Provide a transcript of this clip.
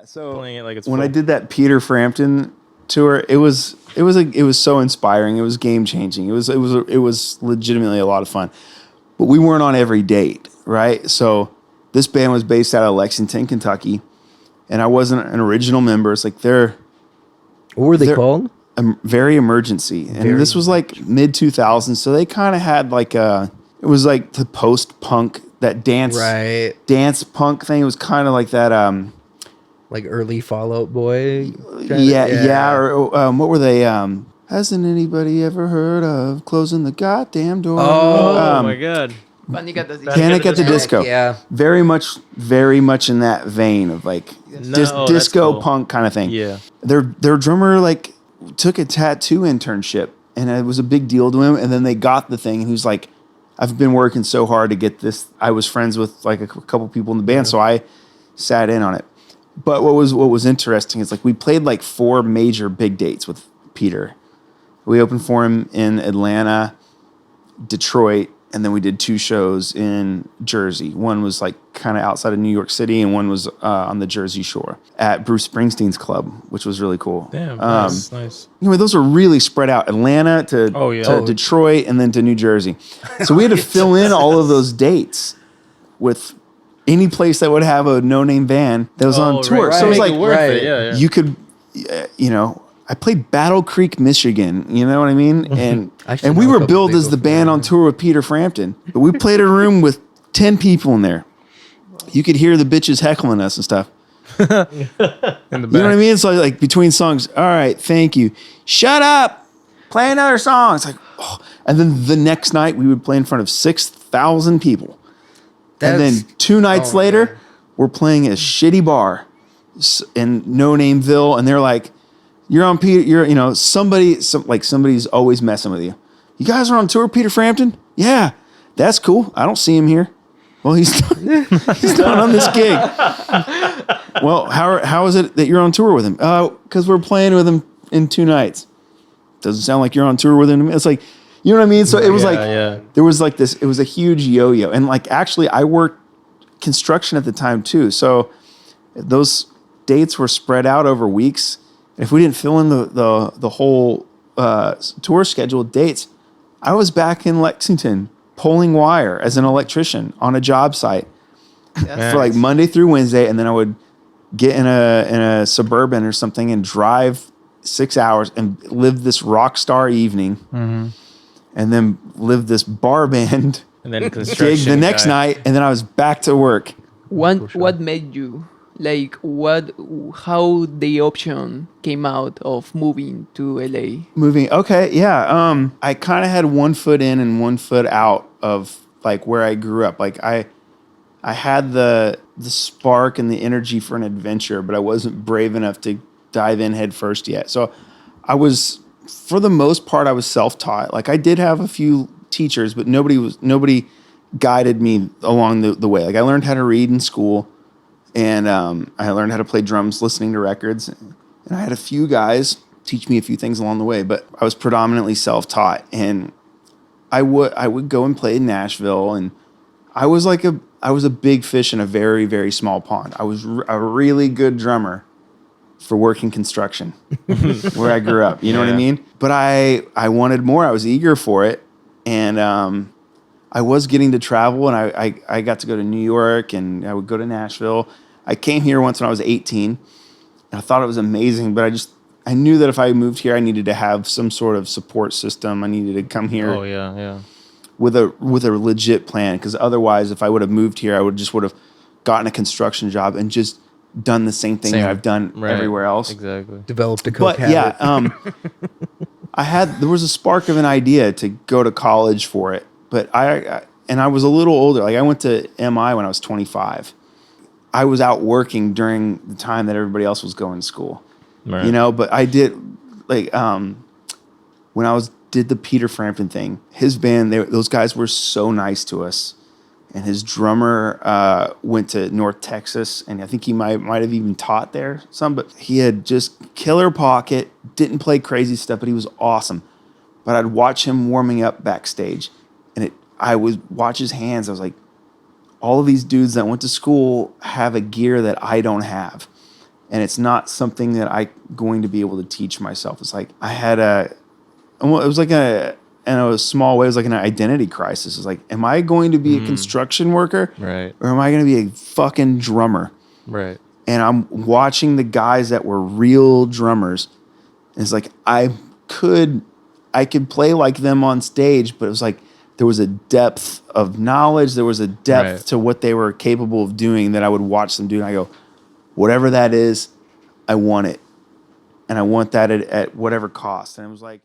So playing it like it's when full. I did that Peter Frampton tour, it was so inspiring. It was game changing. It was legitimately a lot of fun. But we weren't on every date, right? So this band was based out of Lexington, Kentucky, and I wasn't an original member. It's like What were they called? Very Emergency, and this was like mid 2000s. So they kind of had like it was like the post punk, that dance punk thing. It was kind of like that. Like early Fall Out Boy? Yeah. Or what were they? Hasn't anybody ever heard of Closing the Goddamn Door? Oh my God. Panic at the Disco. Panic at the Disco. Yeah. Very much in that vein of like disco cool. punk kind of thing. Yeah. Their drummer like took a tattoo internship, and it was a big deal to him. And then they got the thing, and he was like, "I've been working so hard to get this." I was friends with like a couple people in the band, so I sat in on it. But what was interesting is like we played like 4 major big dates with Peter. We opened for him in Atlanta, Detroit, and then we did 2 shows in Jersey. One was like kind of outside of New York City, and one was on the Jersey Shore at Bruce Springsteen's club, which was really cool. Damn, nice. Anyway, those were really spread out. Atlanta to Detroit, and then to New Jersey. So we had to fill in all of those dates with any place that would have a no-name band that was on tour. Right. So it was Make like, worth it. Yeah. you could, I played Battle Creek, Michigan. You know what I mean? And we were billed as the band on tour with Peter Frampton. But we played a room with 10 people in there. You could hear the bitches heckling us and stuff. In the back. You know what I mean? So like between songs, all right, thank you. Shut up. Play another song. It's like, oh. And then the next night we would play in front of 6,000 people. And then 2 nights later, we're playing a shitty bar in No Nameville, and they're like, "You're on Peter. Somebody's always messing with you. You guys are on tour, Peter Frampton? Yeah, that's cool. I don't see him here. Well, he's not on this gig. Well, how is it that you're on tour with him? Because we're playing with him in 2 nights. Doesn't sound like you're on tour with him. It's like." You know what I mean? So it was there was like this, it was a huge yo-yo. And like, actually I worked construction at the time too. So those dates were spread out over weeks. And if we didn't fill in the whole tour schedule dates, I was back in Lexington pulling wire as an electrician on a job site for like Monday through Wednesday. And then I would get in a Suburban or something and drive 6 hours and live this rock star evening. Mm-hmm. And then lived this bar band and then gig the next night, and then I was back to work. What made you how the option came out of moving to LA? I kind of had one foot in and one foot out of like where I grew up. Like I had the spark and the energy for an adventure, but I wasn't brave enough to dive in head first yet. So I was. For the most part, I was self-taught. Like I did have a few teachers, but nobody guided me along the way. Like I learned how to read in school, and I learned how to play drums listening to records. And I had a few guys teach me a few things along the way, but I was predominantly self-taught. And I would go and play in Nashville, and I was a big fish in a very, very small pond. I was a really good drummer for working construction where I grew up. You know what I mean? But I wanted more. I was eager for it. And I was getting to travel, and I got to go to New York, and I would go to Nashville. I came here once when I was 18, and I thought it was amazing, but I knew that if I moved here, I needed to have some sort of support system. I needed to come here with a legit plan, because otherwise, if I would have moved here, I would have gotten a construction job and just done the same thing that I've done everywhere else. Exactly. Developed a coke habit. There was a spark of an idea to go to college for it, but I was a little older. Like I went to MI when I was 25. I was out working during the time that everybody else was going to school. Right. But I did when I did the Peter Frampton thing, his band, those guys were so nice to us. And his drummer went to North Texas, and I think he might have even taught there some. But he had just killer pocket, didn't play crazy stuff, but he was awesome. But I'd watch him warming up backstage, and I would watch his hands. I was like, all of these dudes that went to school have a gear that I don't have. and it's not something that I'm going to be able to teach myself. It's like I had it was like in a small way, it was like an identity crisis. It's like, am I going to be a construction worker? Right. Or am I going to be a fucking drummer? Right. And I'm watching the guys that were real drummers. And it's like, I could play like them on stage, but it was like, there was a depth of knowledge. There was a depth to what they were capable of doing that I would watch them do. And I go, whatever that is, I want it. And I want that at whatever cost. And it was like,